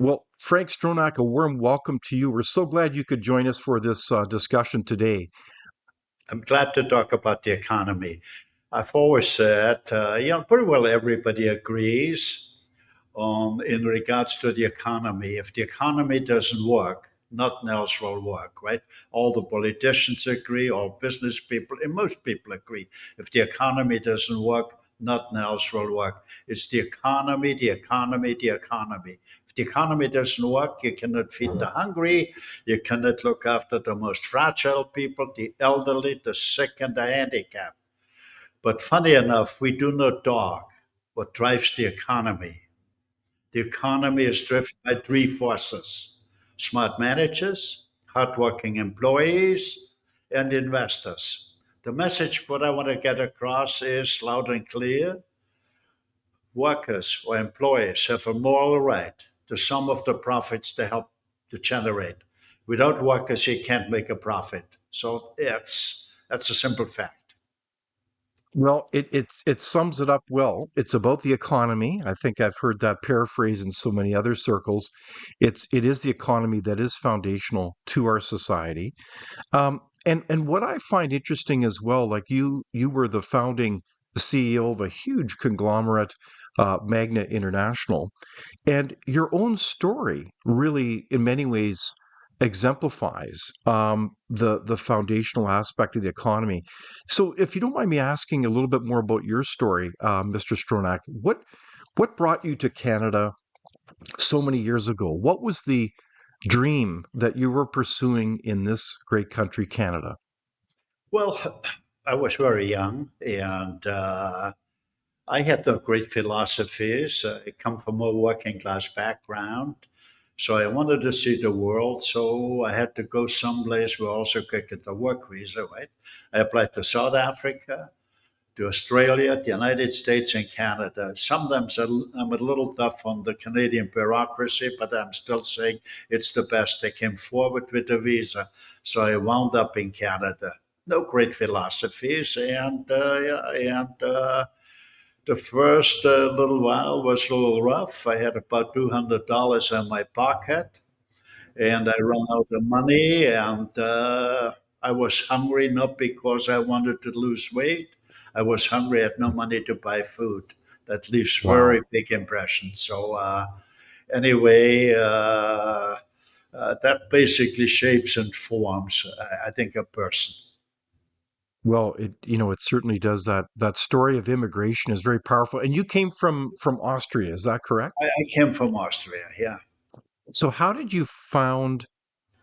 Well, Frank Stronach, a warm welcome to you. We're so glad you could join us for this discussion today. I'm glad to talk about the economy. I've always said, pretty well everybody agrees on in regards to the economy. If the economy doesn't work, nothing else will work, right? All the politicians agree, all business people, and most people agree. If the economy doesn't work, nothing else will work. It's the economy, the economy, the economy. If the economy doesn't work, you cannot feed the hungry, you cannot look after the most fragile people, the elderly, the sick, and the handicapped. But funny enough, we do not talk what drives the economy. The economy is driven by three forces: smart managers, hardworking employees, and investors. The message what I want to get across is loud and clear. Workers or employees have a moral right to some of the profits they help to generate. Without workers, you can't make a profit. So that's a simple fact. Well, it sums it up well. It's about the economy. I think I've heard that paraphrased in so many other circles. It is the economy that is foundational to our society. And what I find interesting as well, like you were the founding CEO of a huge conglomerate, Magna International. And your own story really, in many ways, exemplifies the foundational aspect of the economy. So, if you don't mind me asking a little bit more about your story, Mr. Stronach, what brought you to Canada so many years ago? What was the dream that you were pursuing in this great country, Canada? Well, I was very young and I had no great philosophies. I come from a working class background. So I wanted to see the world. So I had to go someplace where I also could get a work visa, right? I applied to South Africa, to Australia, the United States, and Canada. Sometimes I'm a little tough on the Canadian bureaucracy, but I'm still saying it's the best. They came forward with the visa. So I wound up in Canada. No great philosophies. And the first little while was a little rough. I had about $200 in my pocket and I ran out of money and I was hungry not because I wanted to lose weight. I was hungry, I had no money to buy food. That leaves Wow. very big impression. So anyway, that basically shapes and forms, I think, a person. Well, it certainly does that. That story of immigration is very powerful. And you came from Austria, is that correct? I came from Austria, yeah. So how did you found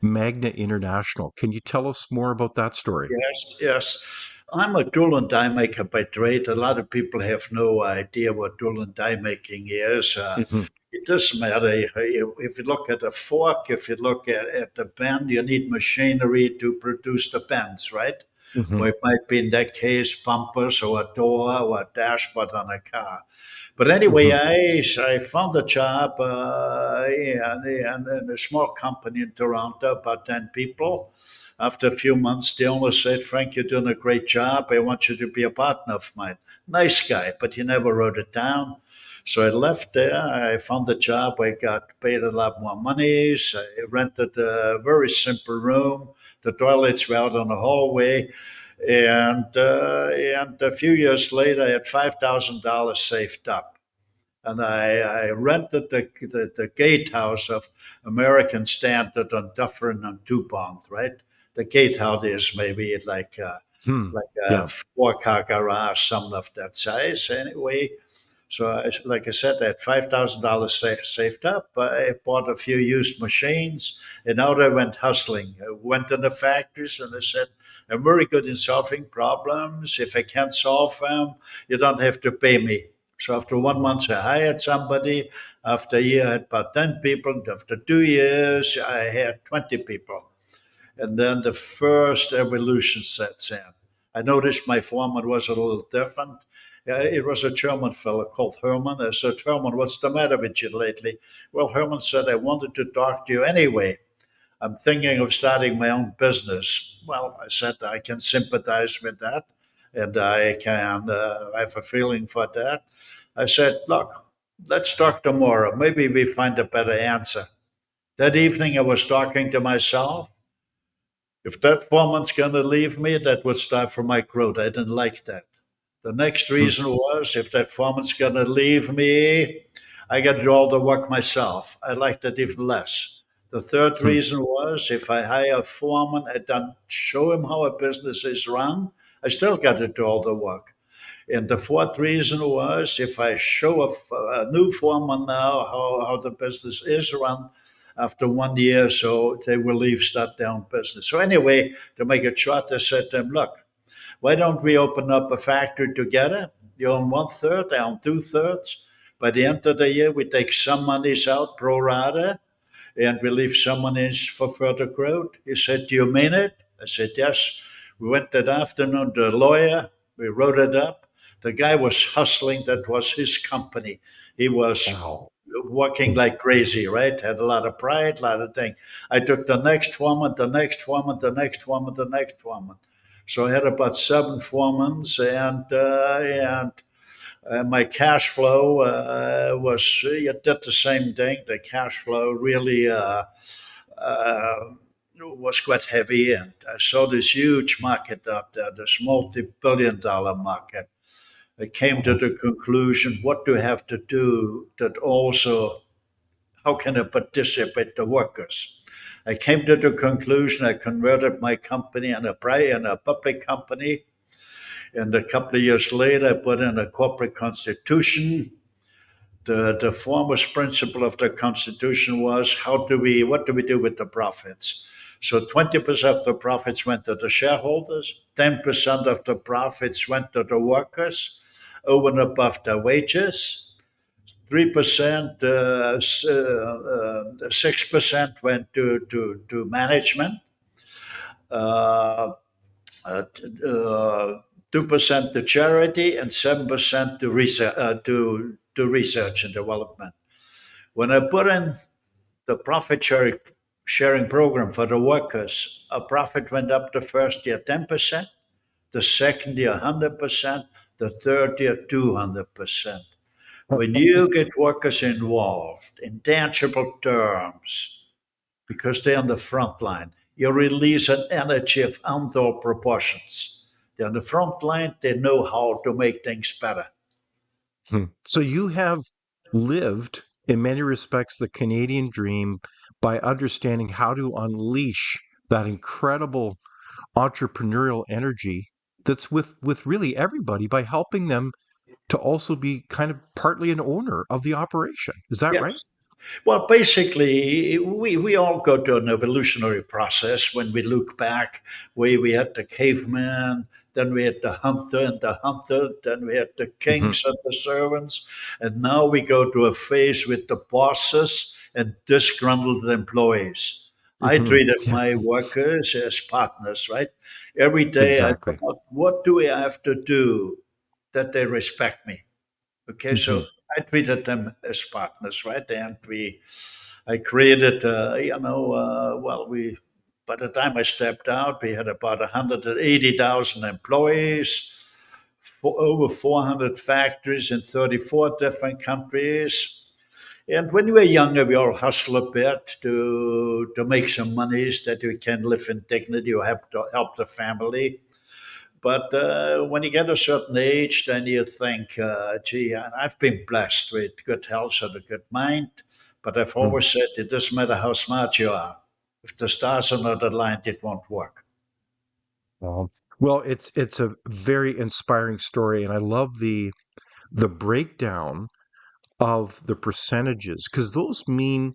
Magna International? Can you tell us more about that story? Yes, yes. I'm a tool and die maker by trade. A lot of people have no idea what tool and die making is. Hmm. It doesn't matter if you look at a fork, if you look at the pen, you need machinery to produce the pens, right? Hmm. Or it might be in that case bumpers or a door or a dashboard on a car. But anyway, Hmm. I found a job in a small company in Toronto, about 10 people. After a few months, the owner said, Frank, you're doing a great job. I want you to be a partner of mine. Nice guy, but he never wrote it down. So I left there. I found a job. I got paid a lot more money. So I rented a very simple room. The toilets were out on the hallway. And a few years later, I had $5,000 saved up. And I rented the gatehouse of American Standard on Dufferin and Dupont, right? The gatehouse is maybe Hmm. like a Yeah. four-car garage, something of that size. Anyway, so like I said, I had $5,000 saved up. I bought a few used machines, and out I went hustling. I went to the factories, and I said, "I'm very good in solving problems. If I can't solve them, you don't have to pay me." So after 1 month, I hired somebody. After a year, I had about 10 people. After 2 years, I had 20 people. And then the first evolution sets in. I noticed my foreman was a little different. It was a German fellow called Herman. I said, Herman, what's the matter with you lately? Well, Herman said, I wanted to talk to you anyway. I'm thinking of starting my own business. Well, I said, I can sympathize with that. And I have a feeling for that. I said, look, let's talk tomorrow. Maybe we find a better answer. That evening, I was talking to myself. If that foreman's going to leave me, that would start from my growth. I didn't like that. The next Hmm. reason was if that foreman's going to leave me, I got to do all the work myself. I liked that even less. The third Hmm. reason was if I hire a foreman, I don't show him how a business is run, I still got to do all the work. And the fourth reason was if I show a new foreman now how the business is run, after 1 year, so they will leave, start their own business. So anyway, to make it short, I said to them, look, why don't we open up a factory together? You own one third, I own two thirds. By the end of the year, we take some monies out pro rata and we leave some monies for further growth. He said, do you mean it? I said, yes. We went that afternoon to a lawyer. We wrote it up. The guy was hustling. That was his company. He was Wow. working Hmm. like crazy, right? Had a lot of pride, a lot of things. I took the next foreman, the next foreman, the next foreman, the next foreman. So I had about seven foremans, and my cash flow was it did the same thing. The cash flow really uh, was quite heavy, and I saw this huge market up there, this multi-billion-dollar market. I came to Wow. the conclusion: what do I have to do that also? How can I participate the workers? I came to the conclusion. I converted my company in a public company, and a couple of years later, I put in a corporate constitution. The foremost principle of the constitution was what do we do with the profits? So 20% of the profits went to the shareholders, 10% of the profits went to the workers over and above their wages. 3%, 6% went to management, uh, uh, uh, 2% to charity, and 7% to research and development. When I put in the sharing program for the workers, a profit went up the first year 10%, the second year 100%, the third year 200%. When you get workers involved in tangible terms, because they're on the front line, you release an energy of untold proportions. They're on the front line, they know how to make things better. Hmm. So you have lived, in many respects, the Canadian dream by understanding how to unleash that incredible entrepreneurial energy that's with really everybody by helping them to also be kind of partly an owner of the operation. Is that Yeah. right? Well, basically, we all go to an evolutionary process when we look back. We had the caveman, then we had the hunter and the hunted, then we had the Hmm. kings and the servants, and now we go to a phase with the bosses and disgruntled employees. I Hmm. treated Yeah, my workers as partners, right? Every day I exactly. thought, what do we have to do that they respect me? Okay, Hmm. so I treated them as partners, right? And I created, by the time I stepped out, we had about 180,000 employees, over 400 factories in 34 different countries. And when we were younger, we all hustle a bit to make some monies that we can live in dignity or help the family. But when you get a certain age, then you think, gee, I've been blessed with good health and a good mind. But I've always said it doesn't matter how smart you are. If the stars are not aligned, it won't work. Well, well, it's a very inspiring story, and I love the breakdown of the percentages because those mean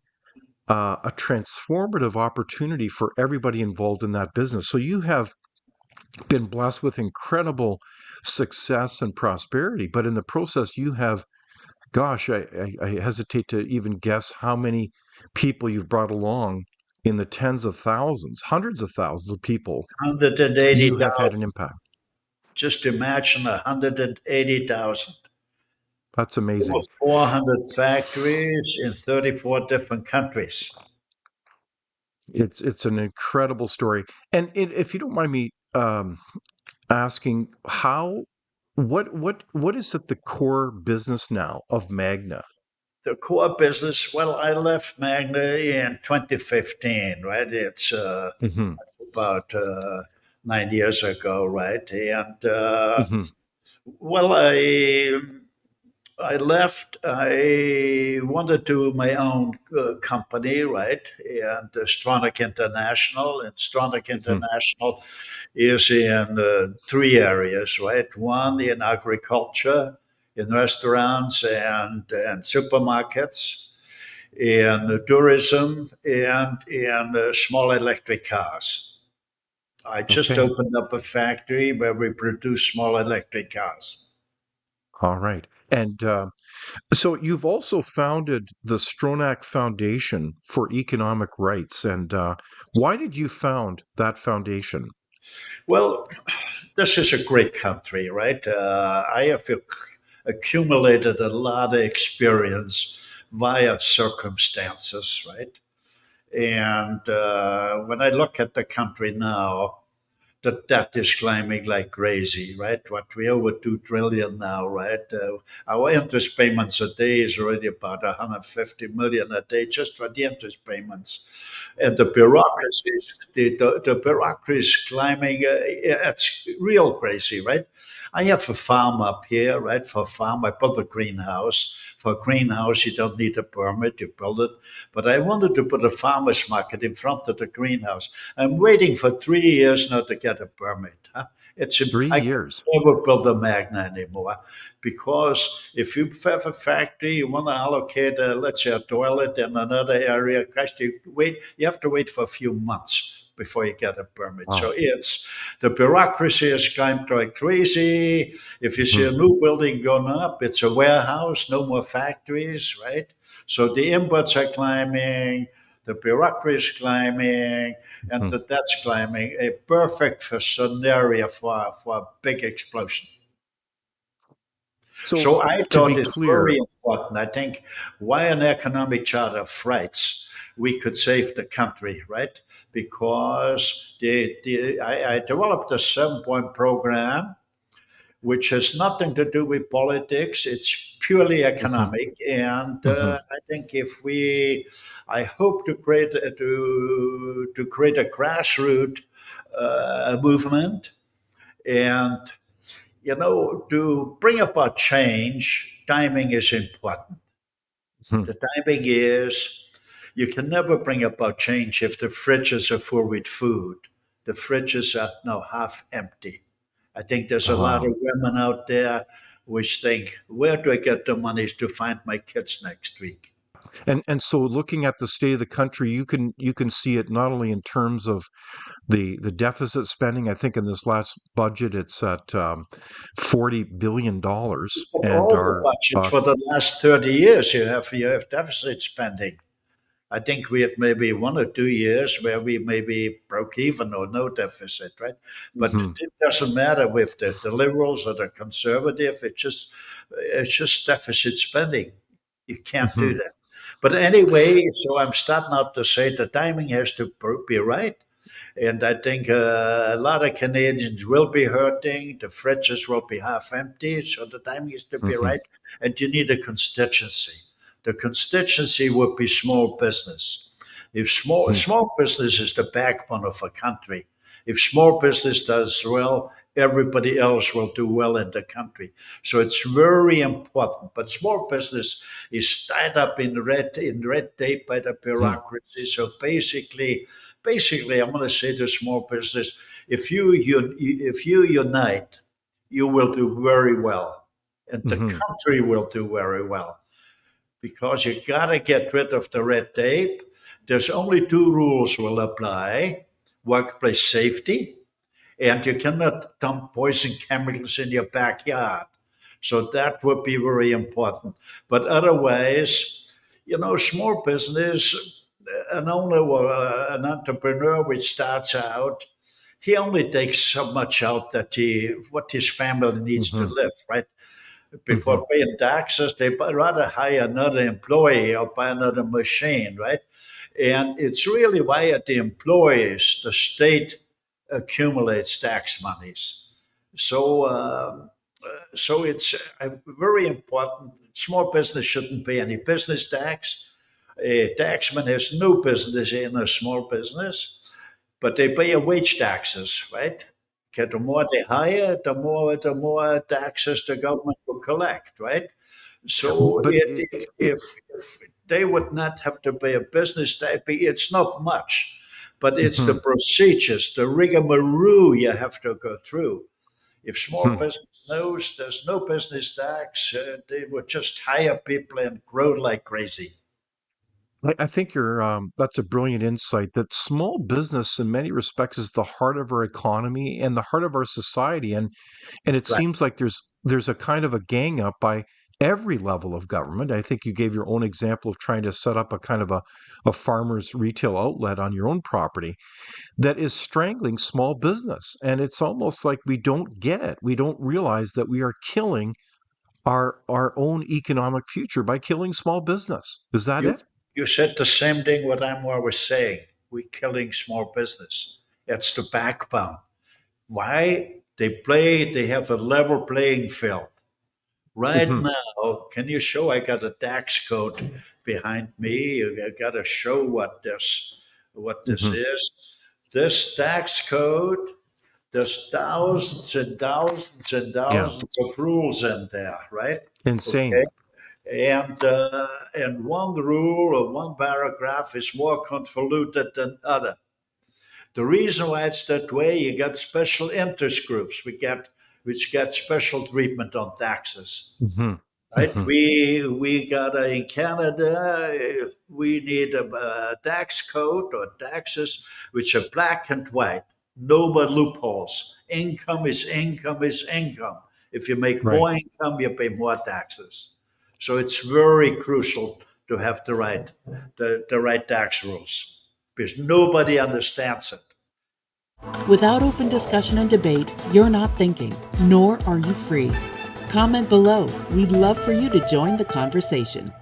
a transformative opportunity for everybody involved in that business. So you have been blessed with incredible success and prosperity, but in the process, you have, gosh, I hesitate to even guess how many people you've brought along in the tens of thousands, hundreds of thousands of people you have had 180,000. an impact. Just imagine 180,000. That's Over amazing. 400 factories in 34 different countries. It's an incredible story. And if you don't mind me asking, what is at the core business now of Magna? the core business, well, I left Magna in 2015, right? It's Hmm. about 9 years ago, right? And Hmm. well, I left. I wanted to do my own company, right? And Stronach International. And Stronach Hmm. International is in three areas, right? One in agriculture, in restaurants and supermarkets, in tourism, and in small electric cars. I just Okay. opened up a factory where we produce small electric cars. All right. And so you've also founded the Stronach Foundation for Economic Rights. And why did you found that foundation? Well, this is a great country, right? I have accumulated a lot of experience via circumstances, right? And when I look at the country now, the debt is climbing like crazy, right? What we over 2 trillion now, right? Our interest payments a day is already about 150 million a day just for the interest payments, and the bureaucracy, the bureaucracy is climbing. It's real crazy, right? I have a farm up here, right? For a farm, I built a greenhouse. For a greenhouse, you don't need a permit; you build it. But I wanted to put a farmer's market in front of the greenhouse. I'm waiting for 3 years now to get a permit. Huh? Three I can years. never build a Magna anymore because if you have a factory, you want to allocate, let's say, a toilet in another area. Gosh, you have to wait for a few months before you get a permit. So Wow. it's the bureaucracy has climbed like crazy. If you see Hmm. a new building going up, it's a warehouse, no more factories, right? So the inputs are climbing, the bureaucracy is climbing, and Hmm. that's climbing. A perfect scenario for a big explosion. So So I to be thought it's clear, very important. I think why an economic charter of rights we could save the country, right? Because I developed a 7 point program which has nothing to do with politics. It's purely hmm, economic, and hmm, I think if I hope to create to create a grassroots movement, and to bring about change. Timing is important. hmm. The timing is you can never bring about change if the fridges are full with food. The fridges are now half empty. I think there's a lot Ah. of women out there which think, where do I get the money to find my kids next week? And so looking at the state of the country, you can see it not only in terms of the deficit spending. I think in this last budget, it's at $40 billion, and All the our budgets for the last 30 years, you have deficit spending. I think we had maybe 1 or 2 years where we maybe broke even or no deficit, right? But mhm, it doesn't matter with the liberals or the conservative. It's just deficit spending. You can't do mhm, that. But anyway, so I'm starting out to say the timing has to be right. And I think a lot of Canadians will be hurting. The fridges will be half empty. So the timing is to be mhm, right. And you need a constituency. The constituency would be small business. If mhm, small business is the backbone of a country, if small business does well, everybody else will do well in the country. So it's very important. But small business is tied up in red tape by the mhm, bureaucracy. So basically, I'm going to say to small business, if you unite, you will do very well, and the mhm, country will do very well because you got to get rid of the red tape. There's only two rules will apply: workplace safety, and you cannot dump poison chemicals in your backyard. So that would be very important. But otherwise, small business, an owner or an entrepreneur which starts out, he only takes so much out that what his family needs to mhm, live, right? mhm, Before paying taxes, they rather hire another employee or buy another machine, right? And it's really via the employees the state accumulates tax monies. So, so it's very important. Small business shouldn't pay any business tax. A taxman has no business in a small business, but they pay a wage taxes, right? Okay, the more they hire, the more taxes the government will collect, right? So But if they would not have to pay a business tax, it's not much, but it's the mhm, procedures, the rigmarole you have to go through. If small mhm. business knows there's no business tax, they would just hire people and grow like crazy. I think that's a brilliant insight that small business in many respects is the heart of our economy and the heart of our society. And it Right. seems like there's a kind of a gang up by every level of government. I think you gave your own example of trying to set up a kind of a farmer's retail outlet on your own property that is strangling small business. And it's almost like we don't get it. We don't realize that we are killing our own economic future by killing small business. Is that You it? you said the same thing what I'm always saying. We're killing small business. That's the backbone. Why? They have a level playing field. Right Hmm. now, can you show I got a tax code behind me? I gotta show what this Hmm. is. This tax code, there's thousands and thousands and Yeah. thousands of rules in there, right? Insane. Okay. And one rule or one paragraph is more convoluted than other. The reason why it's that way, you got special interest groups. Which get special treatment on taxes. Hmm. Right? Hmm. We got in Canada. We need a tax code or taxes which are black and white, no but loopholes. Income is income is income. If you make Right. more income, you pay more taxes. So it's very crucial to have the right tax rules because nobody understands it. Without open discussion and debate, you're not thinking, nor are you free. Comment below. We'd love for you to join the conversation.